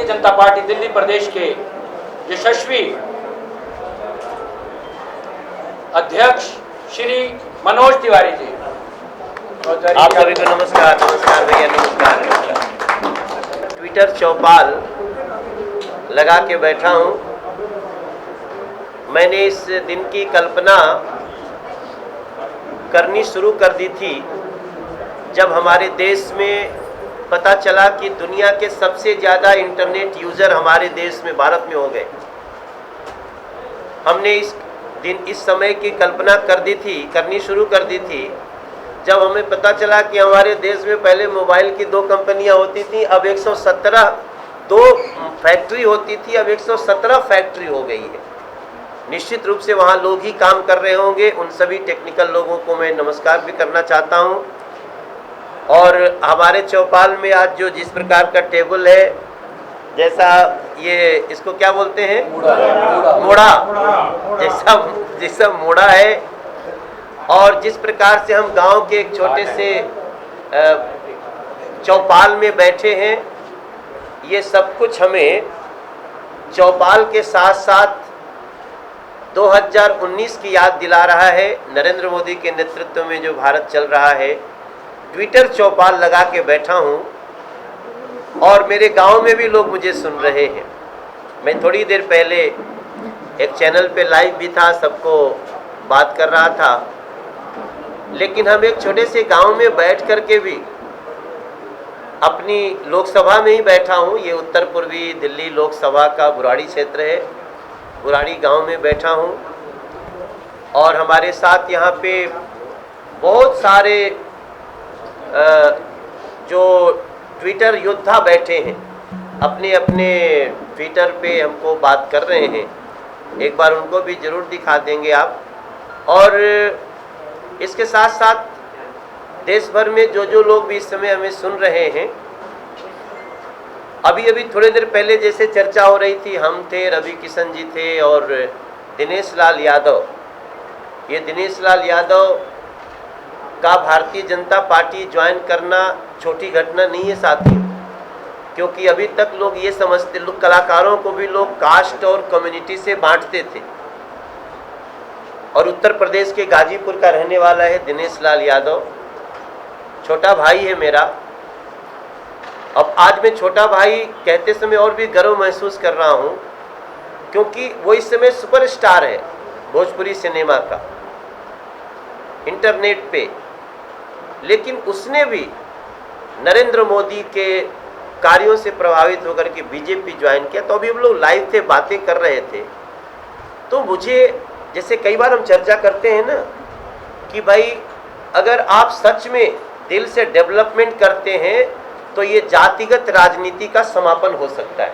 जनता party Delhi प्रदेश के यशस्वी अध्यक्ष श्री मनोज तिवारी जी। आप सभी को नमस्कार। नमस्कार भैया, नमस्कार। ट्विटर चौपाल लगा के बैठा हूँ। मैंने इस दिन की कल्पना करनी शुरू कर दी थी जब हमारे देश में पता चला कि दुनिया के सबसे ज़्यादा इंटरनेट यूज़र हमारे देश में, भारत में हो गए। हमने इस समय की कल्पना करनी शुरू कर दी थी जब हमें पता चला कि हमारे देश में पहले मोबाइल की 2 कंपनियां होती थी, अब 2 फैक्ट्री होती थी, अब 117 फैक्ट्री हो गई है। निश्चित रूप से वहाँ लोग ही काम कर रहे होंगे। उन सभी टेक्निकल लोगों को मैं नमस्कार भी करना चाहता हूँ। और हमारे चौपाल में आज जो जिस प्रकार का टेबल है, जैसा ये इसको क्या बोलते हैं, मोड़ा, जैसा मोड़ा है, और जिस प्रकार से हम गांव के एक छोटे से चौपाल में बैठे हैं, ये सब कुछ हमें चौपाल के साथ साथ 2019 की याद दिला रहा है। नरेंद्र मोदी के नेतृत्व में जो भारत चल रहा है, ट्विटर चौपाल लगा के बैठा हूँ और मेरे गांव में भी लोग मुझे सुन रहे हैं। मैं थोड़ी देर पहले एक चैनल पे लाइव भी था, सबको बात कर रहा था, लेकिन हम एक छोटे से गांव में बैठ कर के भी, अपनी लोकसभा में ही बैठा हूँ। ये उत्तर पूर्वी दिल्ली लोकसभा का बुराड़ी क्षेत्र है, बुराड़ी गांव में बैठा हूँ। और हमारे साथ यहाँ पे बहुत सारे जो ट्विटर योद्धा बैठे हैं, अपने अपने ट्विटर पे हमको बात कर रहे हैं। एक बार उनको भी ज़रूर दिखा देंगे आप। और इसके साथ साथ देश भर में जो लोग भी इस समय हमें सुन रहे हैं, अभी थोड़ी देर पहले जैसे चर्चा हो रही थी, हम थे, रवि किशन जी थे और दिनेश लाल यादव। ये दिनेश लाल यादव का भारतीय जनता पार्टी ज्वाइन करना छोटी घटना नहीं है साथियों, क्योंकि अभी तक लोग ये समझते, लोग कलाकारों को भी लोग कास्ट और कम्युनिटी से बांटते थे। और उत्तर प्रदेश के गाजीपुर का रहने वाला है दिनेश लाल यादव, छोटा भाई है मेरा। अब आज मैं छोटा भाई कहते समय और भी गर्व महसूस कर रहा हूँ, क्योंकि वो इस समय सुपरस्टार है भोजपुरी सिनेमा का, इंटरनेट पे। लेकिन उसने भी नरेंद्र मोदी के कार्यों से प्रभावित होकर के बीजेपी ज्वाइन किया। तो अभी हम लोग लाइव थे, बातें कर रहे थे, तो मुझे, जैसे कई बार हम चर्चा करते हैं ना कि भाई अगर आप सच में दिल से डेवलपमेंट करते हैं तो ये जातिगत राजनीति का समापन हो सकता है।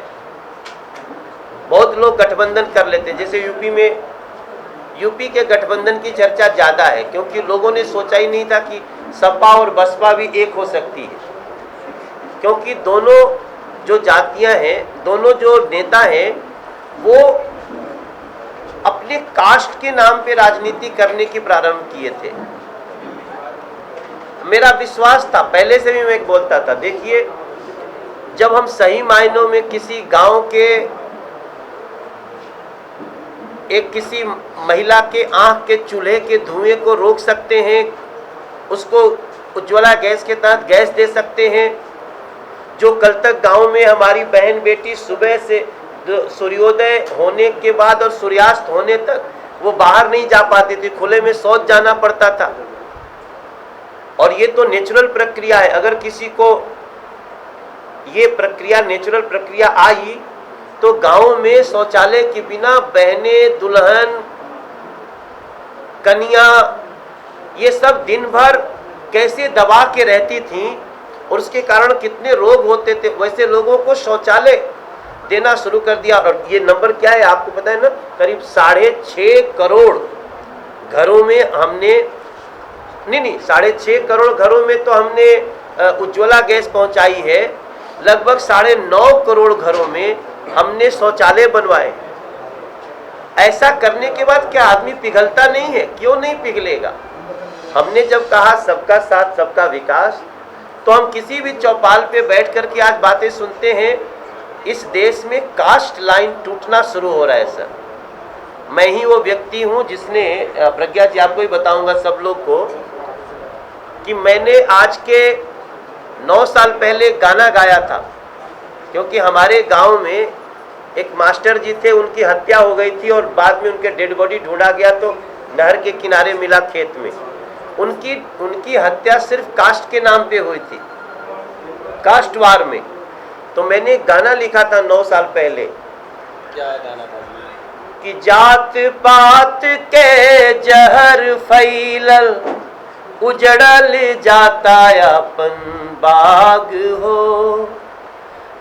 बहुत लोग गठबंधन कर लेते हैं, जैसे यूपी के गठबंधन की चर्चा ज़्यादा है, क्योंकि लोगों ने सोचा ही नहीं था कि सपा और बसपा भी एक हो सकती है। क्योंकि दोनों जो जातियां हैं, दोनों जो नेता हैं, वो अपने कास्ट के नाम पे राजनीति करने की प्रारंभ किए थे। मेरा विश्वास था, पहले से भी मैं बोलता था, देखिए जब हम सही मायनों में किसी गांव के किसी महिला के आंख के चूल्हे के धुएं को रोक सकते हैं, उसको उज्ज्वला गैस के तहत गैस दे सकते हैं। जो कल तक गांव में हमारी बहन बेटी सुबह से सूर्योदय होने के बाद और सूर्यास्त होने तक वो बाहर नहीं जा पाती थी, खुले में शौच जाना पड़ता था। और ये तो नेचुरल प्रक्रिया है। अगर किसी को ये प्रक्रिया, नेचुरल प्रक्रिया आई, तो गांव में शौचालय के बिना बहनें, दुल्हन, कन्या, ये सब दिन भर कैसे दबा के रहती थीं और उसके कारण कितने रोग होते थे। वैसे लोगों को शौचालय देना शुरू कर दिया। और ये नंबर क्या है आपको पता है ना, करीब 6.5 करोड़ घरों में हमने, नहीं 6.5 करोड़ घरों में तो हमने उज्ज्वला गैस पहुंचाई है। लगभग 9.5 करोड़ घरों में हमने शौचालय बनवाए। ऐसा करने के बाद क्या आदमी पिघलता नहीं है? क्यों नहीं पिघलेगा? हमने जब कहा सबका साथ सबका विकास, तो हम किसी भी चौपाल पे बैठ कर के आज बातें सुनते हैं इस देश में कास्ट लाइन टूटना शुरू हो रहा है सर। मैं ही वो व्यक्ति हूँ जिसने, प्रज्ञा जी आपको ही बताऊंगा सब लोग को, कि मैंने आज के 9 साल पहले गाना गाया था, क्योंकि हमारे गांव में एक मास्टर जी थे, उनकी हत्या हो गई थी और बाद में उनके डेड बॉडी ढूंढा गया तो नहर के किनारे मिला खेत में। उनकी हत्या सिर्फ कास्ट के नाम पे हुई थी, कास्ट वार में। तो मैंने एक गाना लिखा था 9 साल पहले। क्या गाना था? कि जात पात के जहर फैलल, उजड़ल जाता अपन बाग हो,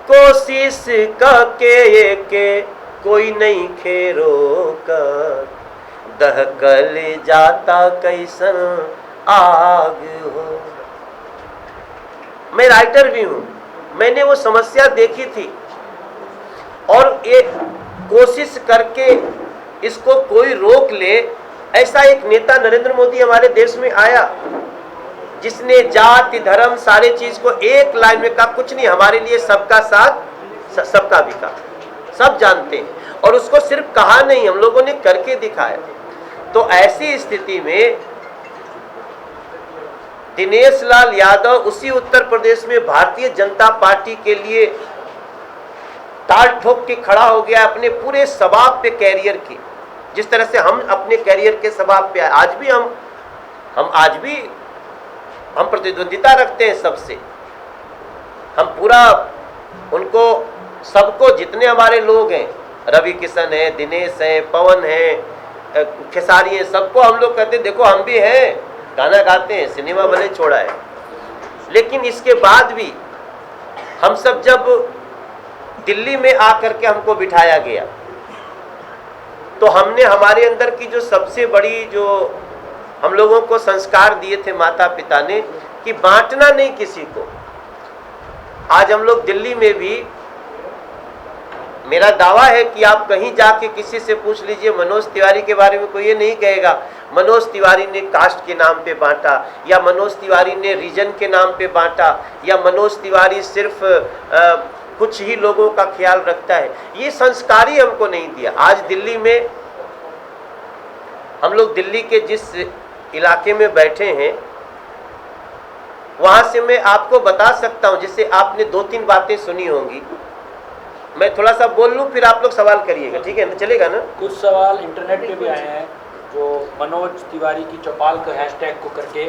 कोशिश के कोई नहीं खेरो कर, दहकल जाता कैसन आग हो। मैं राइटर भी हूँ, मैंने वो समस्या देखी थी और एक कोशिश करके इसको कोई रोक ले, ऐसा एक नेता नरेंद्र मोदी हमारे देश में आया जिसने जाति धर्म सारे चीज को एक लाइन में कहा, कुछ नहीं, हमारे लिए सबका साथ सबका विकास, सब जानते हैं। और उसको सिर्फ कहा नहीं, हम लोगों ने करके दिखाया। तो ऐसी स्थिति में दिनेश लाल यादव उसी उत्तर प्रदेश में भारतीय जनता पार्टी के लिए ताल ठोक के खड़ा हो गया अपने पूरे सबाब पे, कैरियर की। जिस तरह से हम अपने कैरियर के सबाब पे आज भी हम प्रतिद्वंदिता रखते हैं सबसे। हम पूरा उनको सबको, जितने हमारे लोग हैं, रवि किशन है, दिनेश है, पवन है, खेसारी है, सबको हम लोग कहते हैं देखो हम भी हैं, गाना गाते हैं, सिनेमा भले छोड़ा है। लेकिन इसके बाद भी हम सब जब दिल्ली में आकर के हमको बिठाया गया तो हमने हमारे अंदर की जो सबसे बड़ी जो हम लोगों को संस्कार दिए थे माता पिता ने कि बांटना नहीं किसी को। आज हम लोग दिल्ली में भी, मेरा दावा है कि आप कहीं जाके किसी से पूछ लीजिए मनोज तिवारी के बारे में, कोई ये नहीं कहेगा मनोज तिवारी ने कास्ट के नाम पे बांटा, या मनोज तिवारी ने रीजन के नाम पे बांटा, या मनोज तिवारी सिर्फ कुछ ही लोगों का ख्याल रखता है। ये संस्कार ही हमको नहीं दिया। आज दिल्ली में हम लोग दिल्ली के जिस इलाके में बैठे हैं वहां से मैं आपको बता सकता हूं, जैसे आपने 2-3 बातें सुनी होंगी, मैं थोड़ा सा बोल लूं फिर आप लोग सवाल करिएगा, ठीक है ना? चलेगा ना? कुछ सवाल इंटरनेट पे भी आए हैं जो मनोज तिवारी की चौपाल के हैशटैग को करके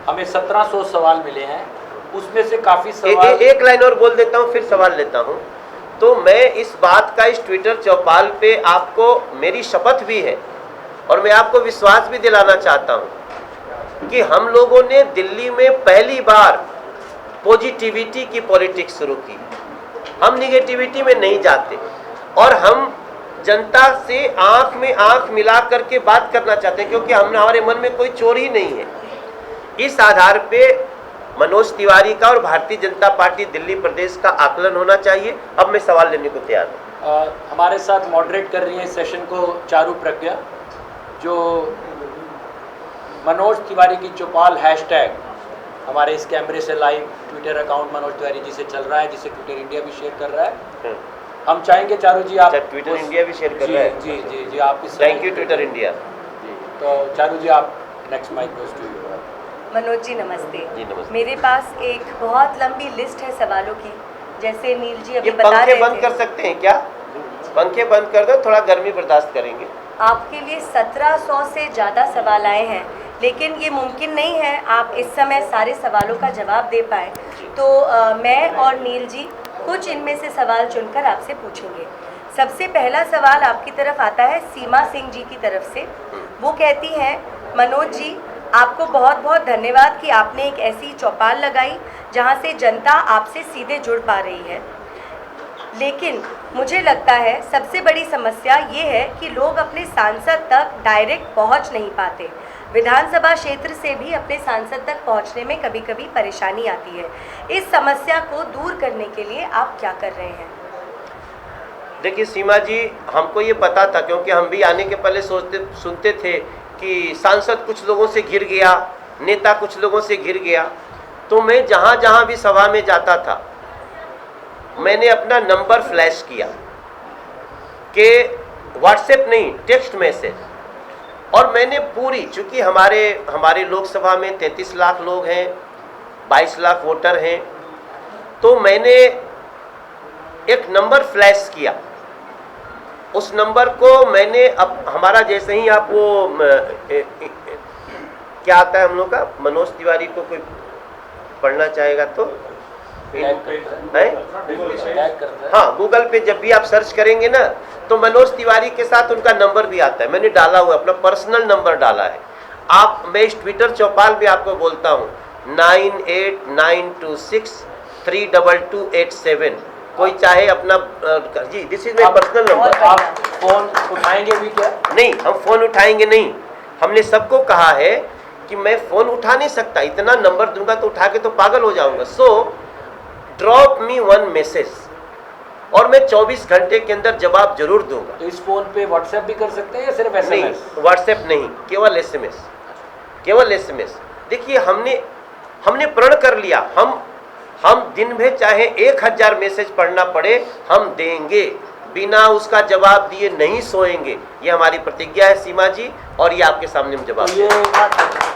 हमें 1700 सवाल मिले हैं, उसमें से काफी सवाल एक लाइन और बोल देता हूं फिर सवाल लेता हूं। तो मैं इस बात का इस ट्विटर चौपाल पे आपको मेरी शपथ भी है और मैं आपको विश्वास भी दिलाना चाहता हूं कि हम लोगों ने दिल्ली में पहली बार पॉजिटिविटी की पॉलिटिक्स शुरू की। हम निगेटिविटी में नहीं जाते और हम जनता से आंख में आंख मिला करके बात करना चाहते हैं, क्योंकि हमारे मन में कोई चोर ही नहीं है। इस आधार पे मनोज तिवारी का और भारतीय जनता पार्टी दिल्ली प्रदेश का आकलन होना चाहिए। अब मैं सवाल लेने को तैयार हूँ। हमारे साथ मॉडरेट कर रही है इस सेशन को चारू प्रज्ञा, जो मनोज तिवारी की चौपाल हैशटैग हमारे इस कैमरे से live Twitter account Manoj Tiwari ji से चल रहा है, जिसे ट्विटर इंडिया भी शेयर कर रहा है। हम चाहेंगे चारू जी आप ट्विटर इंडिया भी शेयर कर रहा है। जी जी जी आप इस थैंक यू ट्विटर इंडिया। तो चारू जी आप next mic goes to you. Manoj ji नमस्ते। जी नमस्ते। मेरे पास एक बहुत लंबी लिस्ट है सवालों की, जैसे नील जी अभी ये बता रहे थे। पंखे बंद कर सकते हैं क्या? पंखे बंद कर दो, थोड़ा गर्मी बर्दाश्त करेंगे। आपके लिए 1700 से ज़्यादा सवाल आए हैं, लेकिन ये मुमकिन नहीं है आप इस समय सारे सवालों का जवाब दे पाएँ। तो मैं और नील जी कुछ इनमें से सवाल चुनकर आपसे पूछेंगे। सबसे पहला सवाल आपकी तरफ आता है सीमा सिंह जी की तरफ से। वो कहती हैं, मनोज जी आपको बहुत बहुत धन्यवाद कि आपने एक ऐसी चौपाल लगाई जहां से जनता आपसे सीधे जुड़ पा रही है, लेकिन मुझे लगता है सबसे बड़ी समस्या ये है कि लोग अपने सांसद तक डायरेक्ट पहुंच नहीं पाते। विधानसभा क्षेत्र से भी अपने सांसद तक पहुंचने में कभी कभी परेशानी आती है। इस समस्या को दूर करने के लिए आप क्या कर रहे हैं? देखिए सीमा जी, हमको ये पता था, क्योंकि हम भी आने के पहले सुनते थे कि सांसद कुछ लोगों से घिर गया, नेता कुछ लोगों से घिर गया। तो मैं जहाँ जहाँ भी सभा में जाता था, मैंने अपना नंबर फ्लैश किया कि व्हाट्सएप नहीं, टेक्स्ट मैसेज, और मैंने पूरी, चूंकि हमारे लोकसभा में 33 लाख लोग हैं, 22 लाख वोटर हैं, तो मैंने एक नंबर फ्लैश किया। उस नंबर को मैंने अब हमारा जैसे ही आप वो क्या आता है हम लोग का, मनोज तिवारी को कोई पढ़ना चाहेगा तो हाँ, गूगल पे जब भी आप सर्च करेंगे ना तो मनोज तिवारी के साथ उनका नंबर भी आता है। मैंने डाला हुआ अपना पर्सनल नंबर डाला है। मैं इस ट्विटर चौपाल भी आपको बोलता हूँ 9892632287, कोई चाहे अपना जी, this is my personal number. आप फोन उठाएंगे भी क्या? नहीं, हम फोन उठाएंगे नहीं। हमने सबको कहा है कि मैं फोन उठा नहीं सकता, इतना नंबर दूंगा तो उठा के तो पागल हो जाऊंगा। So drop me one message और मैं 24 घंटे के अंदर जवाब जरूर दूंगा। तो इस फोन पे व्हाट्सएप भी कर सकते हैं या सिर्फ एसएमएस? नहीं, व्हाट्सएप नहीं, केवल एसएमएस, केवल एसएमएस। देखिए, हमने प्रण कर लिया, हम दिन में चाहे 1000 मैसेज पढ़ना पड़े हम देंगे, बिना उसका जवाब दिए नहीं सोएंगे। ये हमारी प्रतिज्ञा है सीमा जी, और ये आपके सामने हम जवाब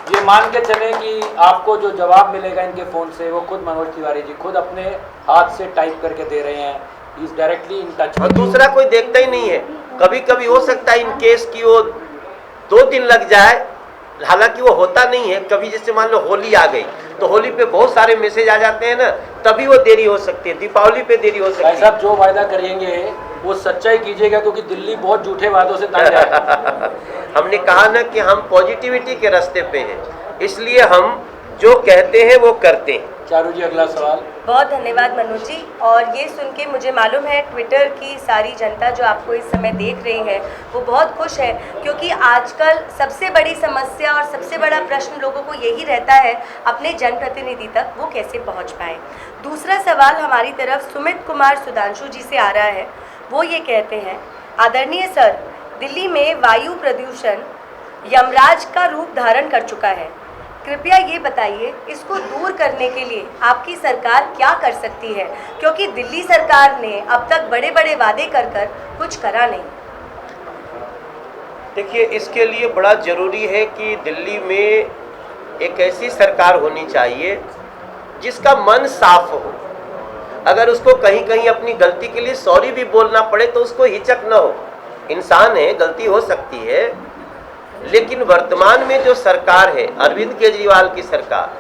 ये मान के चले कि आपको जो जवाब मिलेगा इनके फ़ोन से वो खुद मनोज तिवारी जी खुद अपने हाथ से टाइप करके दे रहे हैं, इज डायरेक्टली इन टच, और दूसरा कोई देखता ही नहीं है। कभी कभी हो सकता है इन केस कि वो 2 दिन लग जाए, हालांकि वो होता नहीं है। कभी जैसे मान लो होली आ गई तो होली पे बहुत सारे मैसेज आ जाते हैं ना, तभी वो देरी हो सकती है, दीपावली पे देरी हो सकती है। साहब, जो वायदा करेंगे वो सच्चाई कीजिएगा, क्योंकि दिल्ली बहुत झूठे वादों से तंग है। हमने कहा ना कि हम पॉजिटिविटी के रास्ते पे हैं, इसलिए हम जो कहते हैं वो करते हैं। चारू जी, अगला सवाल। बहुत धन्यवाद मनोज जी। और ये सुन के मुझे मालूम है ट्विटर की सारी जनता जो आपको इस समय देख रही है वो बहुत खुश है, क्योंकि आजकल सबसे बड़ी समस्या और सबसे बड़ा प्रश्न लोगों को यही रहता है अपने जनप्रतिनिधि तक वो कैसे पहुंच पाए। दूसरा सवाल हमारी तरफ सुमित कुमार सुधांशु जी से आ रहा है। वो ये कहते हैं, आदरणीय सर, दिल्ली में वायु प्रदूषण यमराज का रूप धारण कर चुका है। कृपया ये बताइए, इसको दूर करने के लिए आपकी सरकार क्या कर सकती है, क्योंकि दिल्ली सरकार ने अब तक बड़े बड़े वादे कर कुछ करा नहीं। देखिए, इसके लिए बड़ा ज़रूरी है कि दिल्ली में एक ऐसी सरकार होनी चाहिए जिसका मन साफ हो। अगर उसको कहीं कहीं अपनी गलती के लिए सॉरी भी बोलना पड़े तो उसको हिचक न हो। इंसान है, गलती हो सकती है, लेकिन वर्तमान में जो सरकार है अरविंद केजरीवाल की सरकार,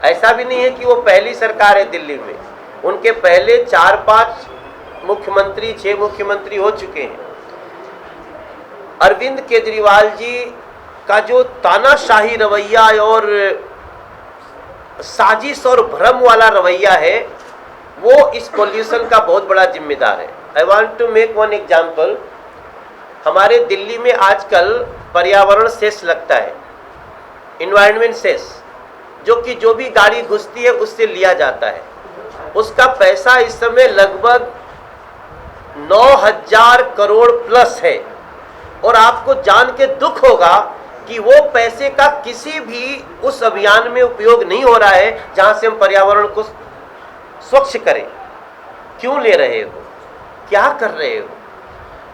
ऐसा भी नहीं है कि वो पहली सरकार है दिल्ली में। उनके पहले 4-5 मुख्यमंत्री, 6 मुख्यमंत्री हो चुके हैं। अरविंद केजरीवाल जी का जो तानाशाही रवैया और साजिश और भ्रम वाला रवैया है वो इस पॉल्यूशन का बहुत बड़ा जिम्मेदार है। I want to make one example. हमारे दिल्ली में आजकल पर्यावरण सेस लगता है, इन्वायरमेंट सेस, जो कि जो भी गाड़ी घुसती है उससे लिया जाता है। उसका पैसा इस समय लगभग 9000 करोड़ प्लस है, और आपको जान के दुख होगा कि वो पैसे का किसी भी उस अभियान में उपयोग नहीं हो रहा है जहां से हम पर्यावरण को स्वच्छ करें। क्यों ले रहे हो, क्या कर रहे हो?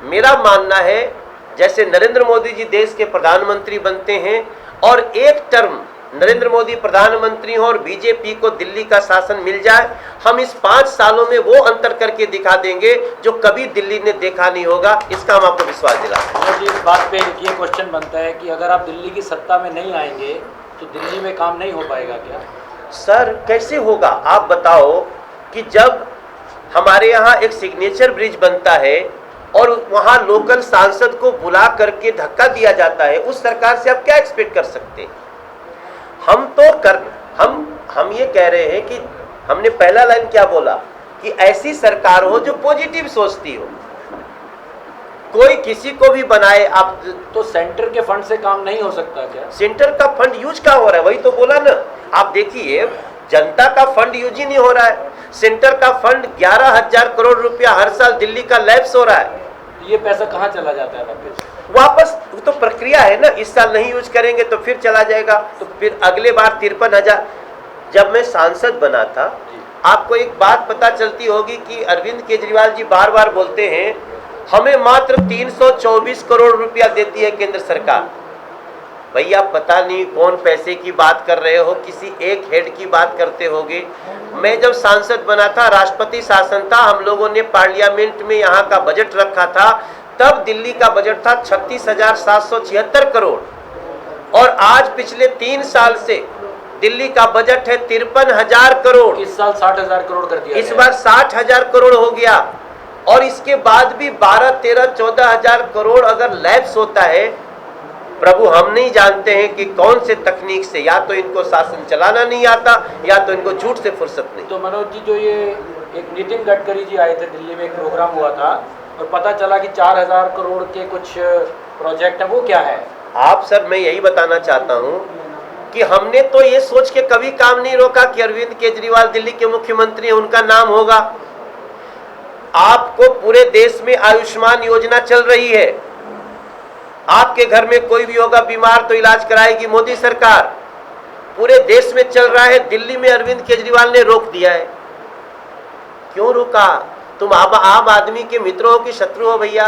मेरा मानना है जैसे नरेंद्र मोदी जी देश के प्रधानमंत्री बनते हैं और एक टर्म नरेंद्र मोदी प्रधानमंत्री हो और बीजेपी को दिल्ली का शासन मिल जाए, हम इस 5 सालों में वो अंतर करके दिखा देंगे जो कभी दिल्ली ने देखा नहीं होगा। इसका हम आपको विश्वास दिलाते हैं। जी, इस बात पे ये क्वेश्चन बनता है कि अगर आप दिल्ली की सत्ता में नहीं आएंगे तो दिल्ली में काम नहीं हो पाएगा क्या? सर, कैसे होगा? आप बताओ कि जब हमारे यहाँ एक सिग्नेचर ब्रिज बनता है और वहाँ लोकल सांसद को बुला करके धक्का दिया जाता है, उस सरकार से आप क्या एक्सपेक्ट कर सकते हैं? हम ये कह रहे हैं कि हमने पहला लाइन क्या बोला कि ऐसी सरकार हो जो पॉजिटिव सोचती हो, कोई किसी को भी बनाए। आप तो सेंटर के फंड से काम नहीं हो सकता क्या? सेंटर का फंड यूज कहाँ हो रहा है? वही तो बोला ना। आप देखिए, जनता का फंड यूज ही नहीं हो रहा है। सेंटर का फंड 11,000 करोड़ रुपया हर साल दिल्ली का लैप्स हो रहा है। ये पैसा कहाँ चला जाता है वापस? तो प्रक्रिया है ना, इस साल नहीं यूज करेंगे तो फिर चला जाएगा, तो फिर अगले बार 53,000। जब मैं सांसद बना था आपको एक बात पता चलती होगी कि अरविंद केजरीवाल जी बार बार बोलते हैं हमें मात्र 324 करोड़ रुपया देती है केंद्र सरकार। भैया पता नहीं कौन पैसे की बात कर रहे हो, किसी एक हेड की बात करते होगे। मैं जब सांसद बना था, राष्ट्रपति शासन था, हम लोगों ने पार्लियामेंट में यहाँ का बजट रखा था, तब दिल्ली का बजट था 36,776 करोड़ और आज पिछले 3 साल से दिल्ली का बजट है 53,000 करोड़। इस साल 60,000 करोड़ कर दिया, इस बार 60,000 करोड़ हो गया और इसके बाद भी 12, 13, 14,000 करोड़ अगर लैप्स होता है, प्रभु हम नहीं जानते हैं कि कौन से तकनीक से, या तो इनको शासन चलाना नहीं आता या तो इनको झूठ से फुर्सत नहीं। तो मनोज जी, जो ये एक नितिन गडकरी जी आए थे दिल्ली में, एक प्रोग्राम हुआ था और पता चला कि 4,000 करोड़ के कुछ प्रोजेक्ट है, वो क्या है? आप सर, मैं यही बताना चाहता हूं कि हमने तो ये सोच के कभी काम नहीं रोका कि अरविंद केजरीवाल दिल्ली के मुख्यमंत्री हैं, उनका नाम होगा। आपको पूरे देश में आयुष्मान योजना चल रही है, आपके घर में कोई भी होगा बीमार तो इलाज कराएगी मोदी सरकार, पूरे देश में चल रहा है। दिल्ली में अरविंद केजरीवाल ने रोक दिया है, क्यों रोका? तुम आम आदमी के मित्र हो कि शत्रु हो भैया?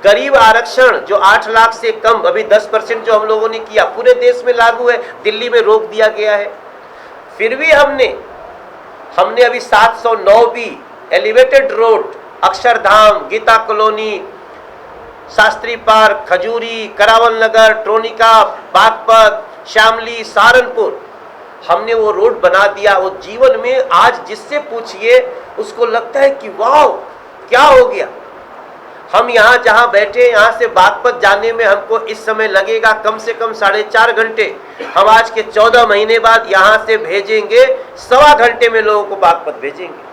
गरीब आरक्षण जो 8 लाख से कम, अभी 10% जो हम लोगों ने किया, पूरे देश में लागू है, दिल्ली में रोक दिया गया है। फिर भी हमने अभी 709 भी elevated road, Akshardham, Geeta colony, Shastri park, Khajuri, Karawal Nagar, Tronica, Baghpat, Shamli, Saharanpur, हमने वो रोड बना दिया। वो जीवन में आज जिससे पूछिए उसको लगता है कि वाह क्या हो गया। हम यहाँ जहाँ बैठे, यहाँ से बागपत जाने में हमको इस समय लगेगा कम से कम 4.5 घंटे। हम आज के 14 महीने बाद यहाँ से भेजेंगे, 1.25 घंटे में लोगों को बागपत भेजेंगे।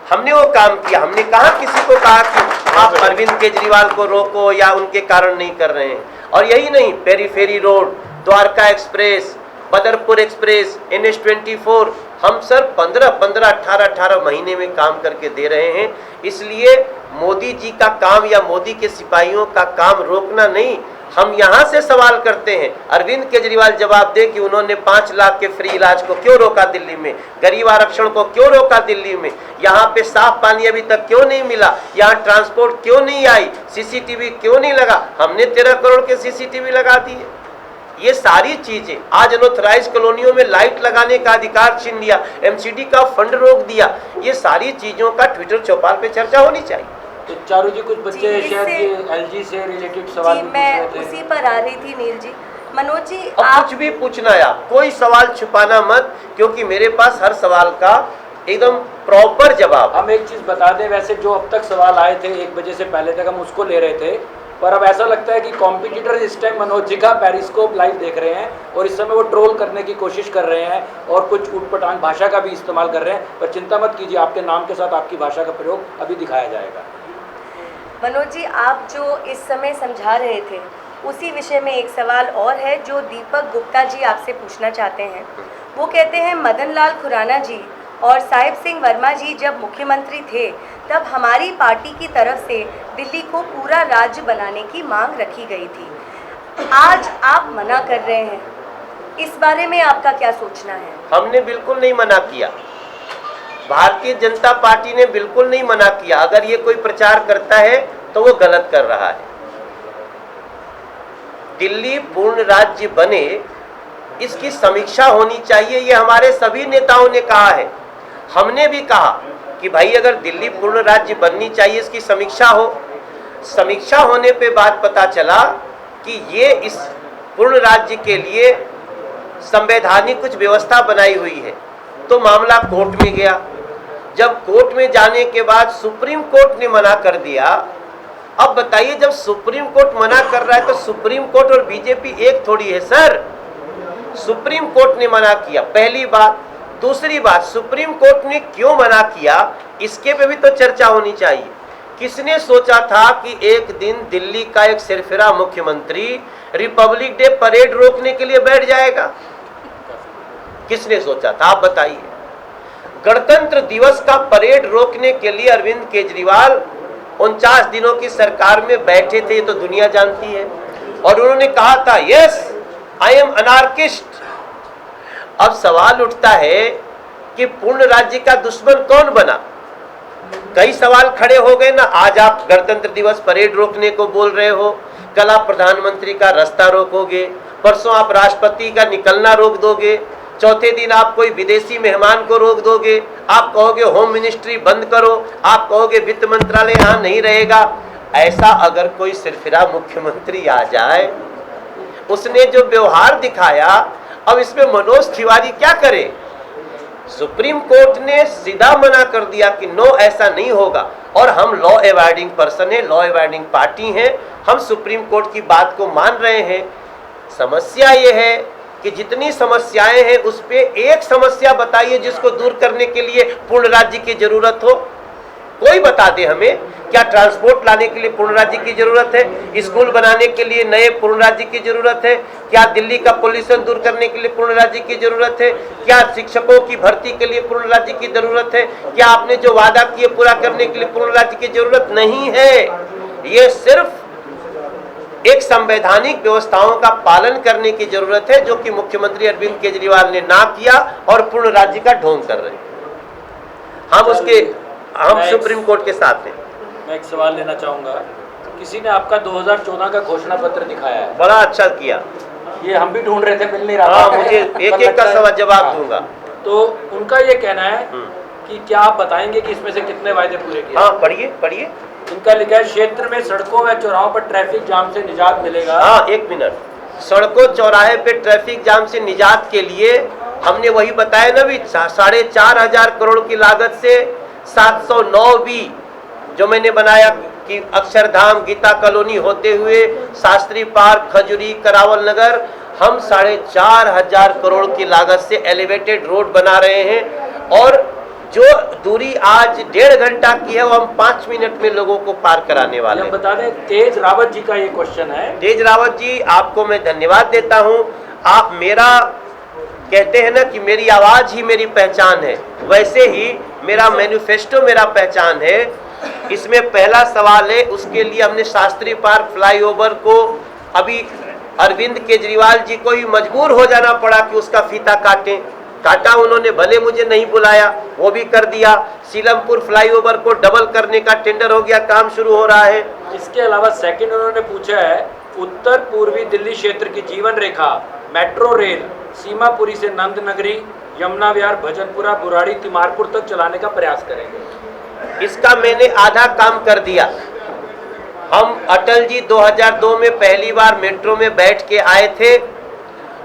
हमने वो काम किया। हमने कहा किसी को कहा कि आप अरविंद केजरीवाल को रोको या उनके कारण नहीं कर रहे हैं। और यही नहीं, periphery road, Dwarka express, Badarpur express, NH24, हम सर 15-15, 18-18 महीने में काम करके दे रहे हैं। इसलिए मोदी जी का काम या मोदी के सिपाहियों का काम रोकना नहीं, हम यहाँ से सवाल करते हैं। अरविंद केजरीवाल जवाब दे कि उन्होंने 5 लाख के फ्री इलाज को क्यों रोका दिल्ली में, गरीब आरक्षण को क्यों रोका दिल्ली में, यहाँ पे साफ पानी अभी तक क्यों नहीं मिला, यहाँ ट्रांसपोर्ट क्यों नहीं आई, CCTV क्यों नहीं लगा? हमने 13 करोड़ के CCTV लगा दिए। ये सारी चीजें, आज अनऑथराइज कॉलोनियों में लाइट लगाने का अधिकार छीन लिया, MCD का फंड रोक दिया। ये सारी चीजों का ट्विटर चौपाल पे चर्चा होनी चाहिए। तो चारू जी, कुछ बच्चे शायद ये LG से रिलेटेड सवाल जी, मैं उसी पर आ रही थी नील जी। मनोज जी, आप कुछ भी पूछना है, आप कोई सवाल छुपाना मत, क्योंकि मेरे पास हर सवाल का एकदम प्रॉपर जवाब। हम एक चीज बता दें, वैसे जो अब तक सवाल आए थे 1 बजे से पहले तक हम उसको ले रहे थे, पर अब ऐसा लगता है कि कॉम्पिटिटर इस टाइम मनोज जी का पेरिस्कोप लाइव देख रहे हैं और इस समय वो ट्रोल करने की कोशिश कर रहे हैं और कुछ ऊटपटांग भाषा का भी इस्तेमाल कर रहे हैं। पर चिंता मत कीजिए, आपके नाम के साथ आपकी भाषा का प्रयोग अभी दिखाया जाएगा। मनोज जी, आप जो इस समय समझा रहे थे उसी विषय में एक सवाल और है जो दीपक गुप्ता जी आपसे पूछना चाहते हैं। वो कहते हैं, मदन लाल खुराना जी और साहिब सिंह वर्मा जी जब मुख्यमंत्री थे तब हमारी पार्टी की तरफ से दिल्ली को पूरा राज्य बनाने की मांग रखी गई थी। आज आप मना कर रहे हैं, इस बारे में आपका क्या सोचना है? हमने बिल्कुल नहीं मना किया, भारतीय जनता पार्टी ने बिल्कुल नहीं मना किया। अगर ये कोई प्रचार करता है तो वो गलत कर रहा है। दिल्ली पूर्ण राज्य बने, इसकी समीक्षा होनी चाहिए, ये हमारे सभी नेताओं ने कहा है। हमने भी कहा कि भाई अगर दिल्ली पूर्ण राज्य बननी चाहिए, इसकी समीक्षा हो। समीक्षा होने पे बात पता चला कि ये इस पूर्ण राज्य के लिए संवैधानिक कुछ व्यवस्था बनाई हुई है, तो मामला कोर्ट में गया। जब कोर्ट में जाने के बाद सुप्रीम कोर्ट ने मना कर दिया। अब बताइए, जब सुप्रीम कोर्ट मना कर रहा है तो सुप्रीम कोर्ट और बीजेपी एक थोड़ी है सर। सुप्रीम कोर्ट ने मना किया, पहली बात। दूसरी बात, सुप्रीम कोर्ट ने क्यों मना किया, इसके पे भी तो चर्चा होनी चाहिए। किसने सोचा था कि एक दिन दिल्ली का एक सिरफिरा मुख्यमंत्री रिपब्लिक डे परेड रोकने के लिए बैठ जाएगा? किसने सोचा था, आप बताइए। गणतंत्र दिवस का परेड रोकने के लिए अरविंद केजरीवाल 49 दिनों की सरकार में बैठे थे, ये तो दुनिया जानती है। और उन्होंने कहा था, यस आई एम अनार्किस्ट। अब सवाल उठता है कि पूर्ण राज्य का दुश्मन कौन बना। कई सवाल खड़े हो गए ना। आज आप गणतंत्र दिवस परेड रोकने को बोल रहे हो, कल आप प्रधानमंत्री का रास्ता रोकोगे, परसों आप राष्ट्रपति का निकलना रोक दोगे, चौथे दिन आप कोई विदेशी मेहमान को रोक दोगे, आप कहोगे होम मिनिस्ट्री बंद करो, आप कहोगे वित्त मंत्रालय यहाँ नहीं रहेगा। ऐसा अगर कोई सिरफिरा मुख्यमंत्री आ जाए, उसने जो व्यवहार दिखाया, अब इसमें मनोज तिवारी क्या करे। सुप्रीम कोर्ट ने सीधा मना कर दिया कि नो, ऐसा नहीं होगा। और हम लॉ अवॉइडिंग पर्सन है, लॉ अवॉइडिंग पार्टी है, हम सुप्रीम कोर्ट की बात को मान रहे हैं। समस्या ये है कि जितनी समस्याएं हैं उस पे एक समस्या बताइए जिसको दूर करने के लिए पूर्ण राज्य की जरूरत हो। कोई बता दे हमें, क्या ट्रांसपोर्ट लाने के लिए पूर्ण राज्य की जरूरत है, स्कूल बनाने के लिए नए पूर्ण राज्य की जरूरत है, क्या दिल्ली का पोल्यूशन दूर करने के लिए पूर्ण राज्य की जरूरत है, क्या शिक्षकों की भर्ती के लिए पूर्ण राज्य की जरूरत है, क्या आपने जो वादा किए पूरा करने के लिए पूर्ण राज्य की जरूरत नहीं है। ये सिर्फ एक संवैधानिक व्यवस्थाओं का पालन करने की जरूरत है, जो कि मुख्यमंत्री अरविंद केजरीवाल ने ना किया और पूर्ण राज्य का ढोंग कर रहे हैं। हम सुप्रीम कोर्ट के साथ हैं। मैं एक सवाल लेना चाहूँगा। किसी ने आपका 2014 का घोषणा पत्र दिखाया है, बड़ा अच्छा किया। ये हम भी ढूंढ रहे थे, मिल नहीं रहा। हाँ, मुझे एक का सवाल जवाब दूंगा। तो उनका ये कहना है कि क्या आप बताएंगे कि इसमें से कितने वायदे पूरे किए? हाँ, पढ़िए। इनका लिखा है, क्षेत्र में सड़कों व चौराहों पर ट्रैफिक जाम से निजात मिलेगा। हाँ, एक मिनट। सड़कों चौराहे पे ट्रैफिक जाम से निजात के लिए हमने वही बताया ना भी, 4,500 करोड़ की लागत से 709 बी जो मैंने बनाया कि अक्षरधाम, गीता कॉलोनी होते हुए शास्त्री पार्क, खजूरी, करावल नगर, हम 4,500 करोड़ की लागत से एलिवेटेड रोड बना रहे हैं। और जो दूरी आज 1.5 घंटा की है, वो हम 5 मिनट में लोगों को पार कराने वाले हैं। बता दें, तेज रावत जी का ये क्वेश्चन है। तेज रावत जी, आपको मैं धन्यवाद देता हूं। आप मेरा कहते हैं ना कि मेरी आवाज ही मेरी पहचान है, वैसे ही मेरा मैनिफेस्टो मेरा पहचान है। इसमें पहला सवाल है, उसके लिए हमने शास्त्री पार्क फ्लाईओवर को अभी अरविंद केजरीवाल जी को ही मजबूर हो जाना पड़ा कि उसका फीता काटा उन्होंने, भले मुझे नहीं बुलाया, वो भी कर दिया। सीलमपुर फ्लाईओवर को डबल करने का टेंडर हो गया, काम शुरू हो रहा है। इसके अलावा सेकंड उन्होंने पूछा है, उत्तर पूर्वी दिल्ली क्षेत्र की जीवन रेखा मेट्रो रेल सीमापुरी से नंद नगरी, यमुना विहार, भजनपुरा, बुराड़ी, तिमारपुर तक चलाने का प्रयास करेंगे। इसका मैंने आधा काम कर दिया। हम अटल जी 2002 में पहली बार मेट्रो में बैठ के आए थे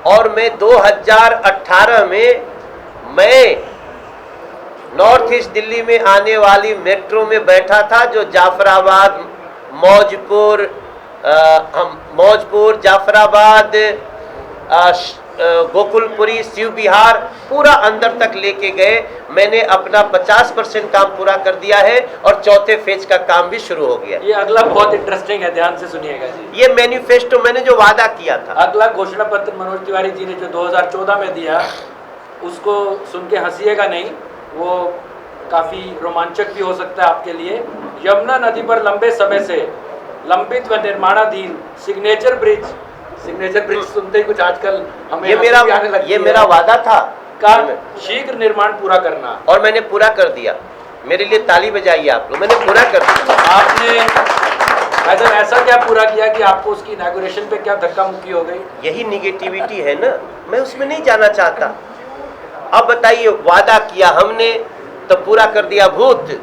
और मैं 2018 में नॉर्थ ईस्ट दिल्ली में आने वाली मेट्रो में बैठा था, जो जाफराबाद, मौजपुर, जाफराबाद, गोकुलपुरी, शिव विहार पूरा अंदर तक लेके गए। मैंने अपना 50% काम पूरा कर दिया है और चौथे फेज का काम भी शुरू हो गया। ये अगला बहुत इंटरेस्टिंग है, ध्यान से सुनिएगा जी। ये मैनिफेस्टो मैंने जो वादा किया था। अगला घोषणा पत्र मनोज तिवारी जी ने जो 2014 में दिया, उसको सुन के हंसिएगा नहीं, वो काफी रोमांचक भी हो सकता है आपके लिए। यमुना नदी पर लंबे समय से लंबित व निर्माणाधीन सिग्नेचर ब्रिज सुनते ही कुछ आजकल हमें ये मेरा वादा था का शीघ्र निर्माण पूरा करना, और मैंने पूरा कर दिया। मेरे लिए ताली बजाइए आप लोग, मैंने पूरा कर दिया। आपने ऐसा क्या पूरा किया कि आपको उसकी इनॉग्रेशन पे क्या धक्का मुक्की हो गई? यही निगेटिविटी है ना, मैं उसमें नहीं जाना चाहता। अब बताइए, वादा किया हमने तो पूरा कर दिया भूत।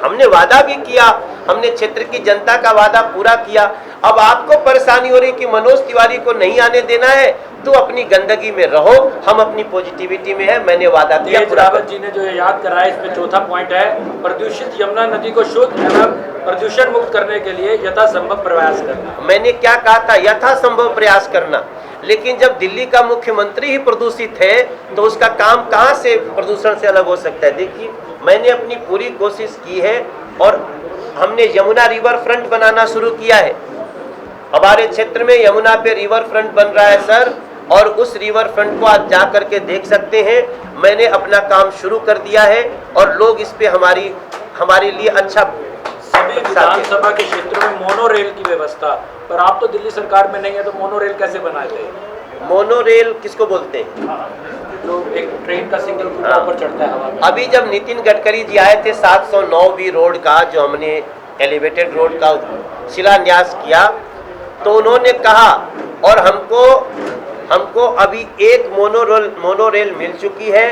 हमने वादा भी किया, हमने क्षेत्र की जनता का वादा पूरा किया। अब आपको परेशानी हो रही कि मनोज तिवारी को नहीं आने देना है, तो अपनी गंदगी में रहो, हम अपनी पॉजिटिविटी में है। मैंने वादा किया। तेज रावत जी ने जो याद कराया, इसमें चौथा पॉइंट है, प्रदूषित यमुना नदी को शुद्ध एवं प्रदूषण मुक्त करने के लिए यथासंभव प्रयास करना। मैंने क्या कहा था? यथासंभव प्रयास करना। लेकिन जब दिल्ली का मुख्यमंत्री ही प्रदूषित है, तो उसका काम कहां से प्रदूषण से अलग हो सकता है? देखिए, मैंने अपनी पूरी कोशिश की है और हमने यमुना रिवर फ्रंट बनाना शुरू किया है। हमारे क्षेत्र में यमुना पे रिवर फ्रंट बन रहा है सर, और उस रिवर फ्रंट को आप जा करके देख सकते हैं। मैंने अपना काम शुरू कर दिया है और लोग इस पे हमारे लिए अच्छा। सभी विधानसभा के क्षेत्रों में मोनो रेल की व्यवस्था, पर आप तो दिल्ली सरकार में नहीं है, तो मोनो रेल कैसे बनाए थे? मोनो रेल किसको बोलते हैं? जो एक ट्रेन का सिंगल कुत्ता ऊपर चढ़ता है हवा में। अभी जब नितिन गडकरी जी आए थे 709 रोड का, जो हमने एलिवेटेड रोड का शिलान्यास किया, तो उन्होंने कहा, और हमको अभी एक मोनोरेल मिल चुकी है,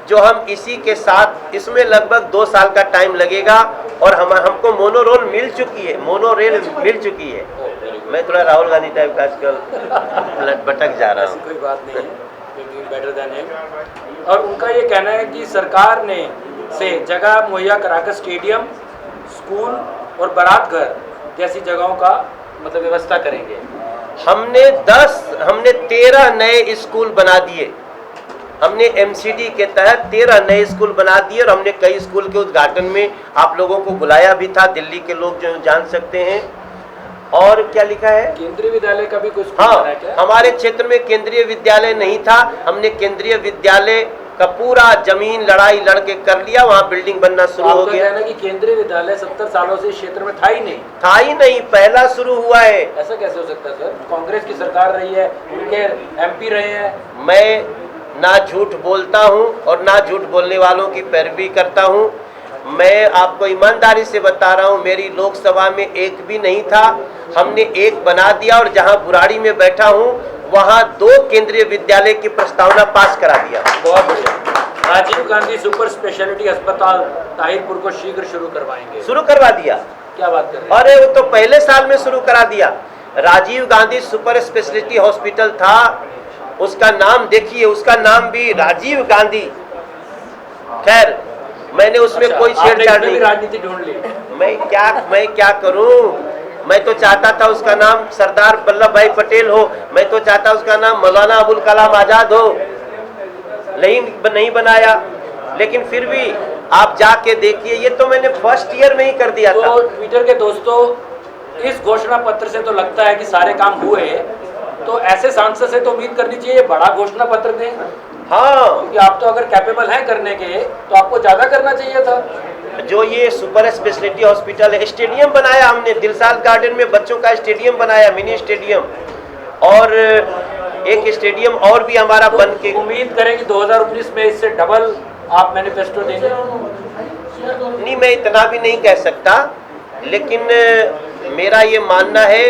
जो हम इसी के साथ, इसमें लगभग 2 साल का टाइम लगेगा, और हमको मोनोरेल मिल चुकी है। मैं थोड़ा राहुल गांधी टाइप का आजकल भटक जा रहा हूँ। कोई बात नहीं है, बेटर देन हिम। और उनका ये कहना है कि सरकार ने से जगह मुहैया कराकर स्टेडियम, स्कूल और बारात घर जैसी जगहों का मतलब व्यवस्था करेंगे। हमने 13 नए स्कूल बना दिए। हमने एमसीडी के तहत 13 नए स्कूल बना दिए, और हमने कई स्कूल के उद्घाटन में आप लोगों को बुलाया भी था, दिल्ली के लोग जो जान सकते हैं। और क्या लिखा है, केंद्रीय विद्यालय का भी कुछ बना है क्या? हमारे क्षेत्र में केंद्रीय विद्यालय नहीं था, हमने केंद्रीय विद्यालय का पूरा जमीन लड़ाई लड़के कर लिया, वहाँ बिल्डिंग बनना शुरू हो गया। कहना कि केंद्रीय विद्यालय 70 सालों से इस क्षेत्र में था ही नहीं, पहला शुरू हुआ है। ऐसा कैसे हो सकता है सर? कांग्रेस की सरकार रही है, उनके एमपी रहे हैं। मैं ना झूठ बोलता हूँ और ना झूठ बोलने वालों की पैरवी करता हूँ। मैं आपको ईमानदारी से बता रहा हूँ, मेरी लोकसभा में एक भी नहीं था, हमने एक बना दिया, और जहाँ बुराड़ी में बैठा हूँ वहाँ 2 केंद्रीय विद्यालय की प्रस्तावना पास करा दिया। बहुत बढ़िया। राजीव गांधी सुपर स्पेशलिटी अस्पताल ताहिरपुर को शीघ्र शुरू करवाएंगे। शुरू करवा दिया। क्या बात कर रहे हैं? अरे वो तो पहले साल में शुरू करा दिया। Rajiv Gandhi super speciality hospital था, उसका नाम देखिए, उसका नाम भी राजीव गांधी। खैर, मैंने उसमें कोई छेड़छाड़ नहीं। राजनीति ढूंढ ली। मैं क्या करूं? मैं तो चाहता था उसका नाम सरदार वल्लभ भाई पटेल हो, मैं तो चाहता उसका नाम मौलाना अबुल कलाम आजाद हो, नहीं बनाया। लेकिन फिर भी आप जाके देखिए, ये तो मैंने फर्स्ट ईयर में ही कर दिया था। तो ट्विटर के दोस्तों, इस घोषणा पत्र से तो लगता है कि सारे काम हुए, तो ऐसे सांसद से तो उम्मीद करनी चाहिए बड़ा घोषणा पत्र दें। हाँ, क्योंकि आप तो अगर कैपेबल हैं करने के, तो आपको ज्यादा करना चाहिए था। जो ये सुपर स्पेशलिटी हॉस्पिटल है, स्टेडियम बनाया हमने, दिलशाद गार्डन में बच्चों का स्टेडियम बनाया, मिनी स्टेडियम, और एक स्टेडियम और भी हमारा तो बन के। उम्मीद करें कि 2019 में इससे डबल आप मैनिफेस्टो देंगे। नहीं, मैं इतना भी नहीं कह सकता, लेकिन मेरा ये मानना है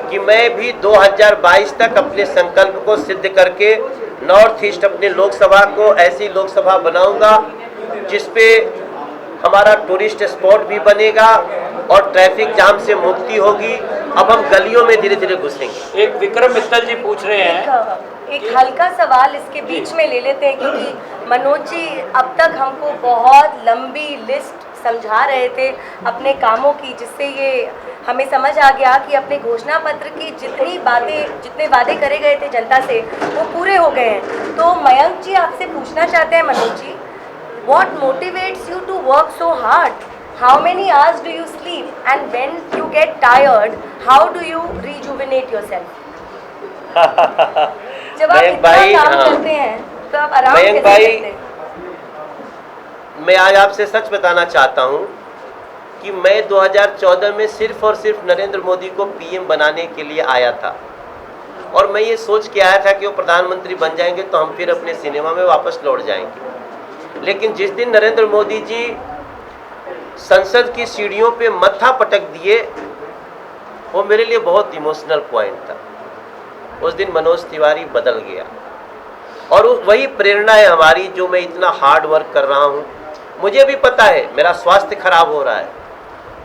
कि मैं भी 2022 तक अपने संकल्प को सिद्ध करके नॉर्थ ईस्ट अपने लोकसभा को ऐसी लोकसभा बनाऊंगा जिसपे हमारा टूरिस्ट स्पॉट भी बनेगा और ट्रैफिक जाम से मुक्ति होगी। अब हम गलियों में धीरे धीरे घुसेंगे। एक विक्रम मित्तल जी पूछ रहे हैं, एक हल्का सवाल इसके बीच में ले लेते हैं, क्योंकि मनोज जी अब तक हमको बहुत लंबी लिस्ट समझा रहे थे अपने कामों की, जिससे ये हमें समझ आ गया कि अपने घोषणा पत्र की जितने वादे करे गए थे जनता से, वो पूरे हो गए हैं। तो मयंक जी आपसे पूछना चाहते हैं, Manoj ji, what motivates you to work so hard? How many hours do you sleep? And when you get tired, how do you rejuvenate yourself? जब आप इतना काम करते हैं तो आप आराम कैसे करते हैं? मैं आज आपसे सच बताना चाहता हूं कि मैं 2014 में सिर्फ और सिर्फ नरेंद्र मोदी को पीएम बनाने के लिए आया था, और मैं ये सोच के आया था कि वो प्रधानमंत्री बन जाएंगे तो हम फिर अपने सिनेमा में वापस लौट जाएंगे। लेकिन जिस दिन नरेंद्र मोदी जी संसद की सीढ़ियों पे मत्था पटक दिए, वो मेरे लिए बहुत इमोशनल पॉइंट था। उस दिन मनोज तिवारी बदल गया, और वही प्रेरणा है हमारी, जो मैं इतना हार्ड वर्क कर रहा हूँ। मुझे भी पता है मेरा स्वास्थ्य खराब हो रहा है,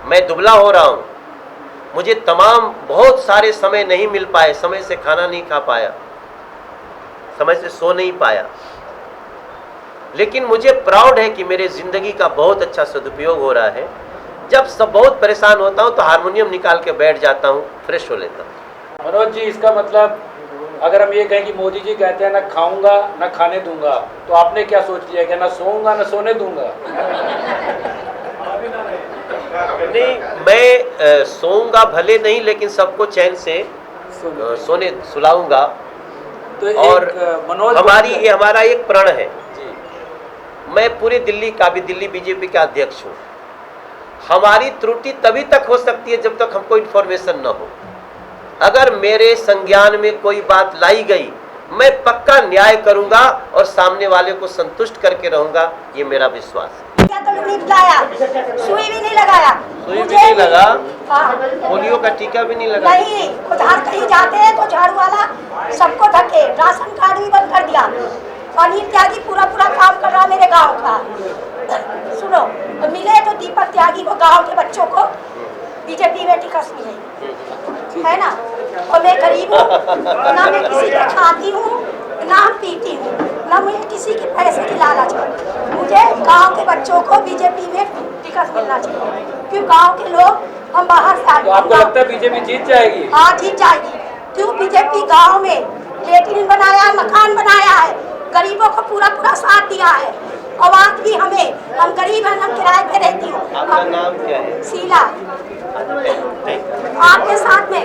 मैं दुबला हो रहा हूँ, मुझे बहुत सारे समय नहीं मिल पाए, समय से खाना नहीं खा पाया, समय से सो नहीं पाया, लेकिन मुझे प्राउड है कि मेरे ज़िंदगी का बहुत अच्छा सदुपयोग हो रहा है। जब सब बहुत परेशान होता हूँ तो हारमोनियम निकाल के बैठ जाता हूँ, फ्रेश हो लेता हूँ। मनोज जी, इसका मतलब अगर हम ये कहें कि मोदी जी कहते हैं ना खाऊंगा ना खाने दूंगा, तो आपने क्या सोच लिया कि ना सोऊंगा ना सोने दूंगा? नहीं, मैं सोऊंगा भले नहीं, लेकिन सबको चैन से सोने सुलाऊंगा। तो और मनोज हमारा एक प्रण है। मैं पूरी दिल्ली बीजेपी का अध्यक्ष हूँ। हमारी त्रुटि तभी तक हो सकती है जब तक हमको इन्फॉर्मेशन न हो। अगर मेरे संज्ञान में कोई बात लाई गई मैं पक्का न्याय करूंगा और सामने वाले को संतुष्ट करके रहूंगा, ये मेरा विश्वास है। क्या तो नहीं लगाया, सुई भी नहीं लगाया, सुई भी नहीं लगा, हाँ, पोलियो का टीका भी नहीं लगा। नहीं, उधार कहीं जाते हैं तो झाड़ू वाला सबको धक्के, राशन कार्ड भी बंद कर दिया। अनिल त्यागी पूरा काम कर रहा मेरे गांव का। सुनो, मिले तो दीपक त्यागी को, गांव के बच्चों को बीजेपी में टिकट मिले, है ना। और मैं गरीब हूँ, ना मैं किसी के खाती हूँ ना पीती हूँ, ना मुझे किसी के पैसे की लालच है। मुझे गांव के बच्चों को बीजेपी में टिकट मिलना चाहिए, क्यों गांव के लोग हम बाहर से तो आपको लगता है बीजेपी जीत जाएगी? हाँ, जीत जाएगी। क्यों? बीजेपी गांव में लेटरिन बनाया है, मकान बनाया है, गरीबों को पूरा साथ दिया है। आवाज भी हमें, हम गरीब हैं, हम किराए पे रहती हूँ। आपका नाम क्या है? शीला। आपके साथ में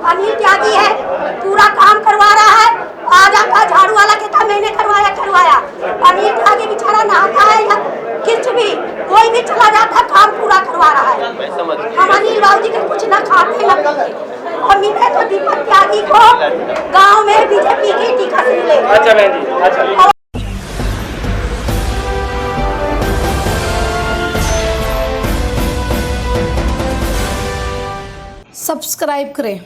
अनिल त्यागी है, पूरा काम करवा रहा है। आज आपका झाड़ू वाला कहता मैंने करवाया। अनिल त्यागी बेचारा नहाता है या कुछ भी, कोई भी चला जाता, काम पूरा करवा रहा है। मैं समझ गया। हम अनिल बाबू जी के कुछ न खाते न पीते, और मिले तो दीपक त्यागी को गाँव में बीजेपी की टिकट मिले। अच्छा बहन जी, अच्छा। सब्सक्राइब करें।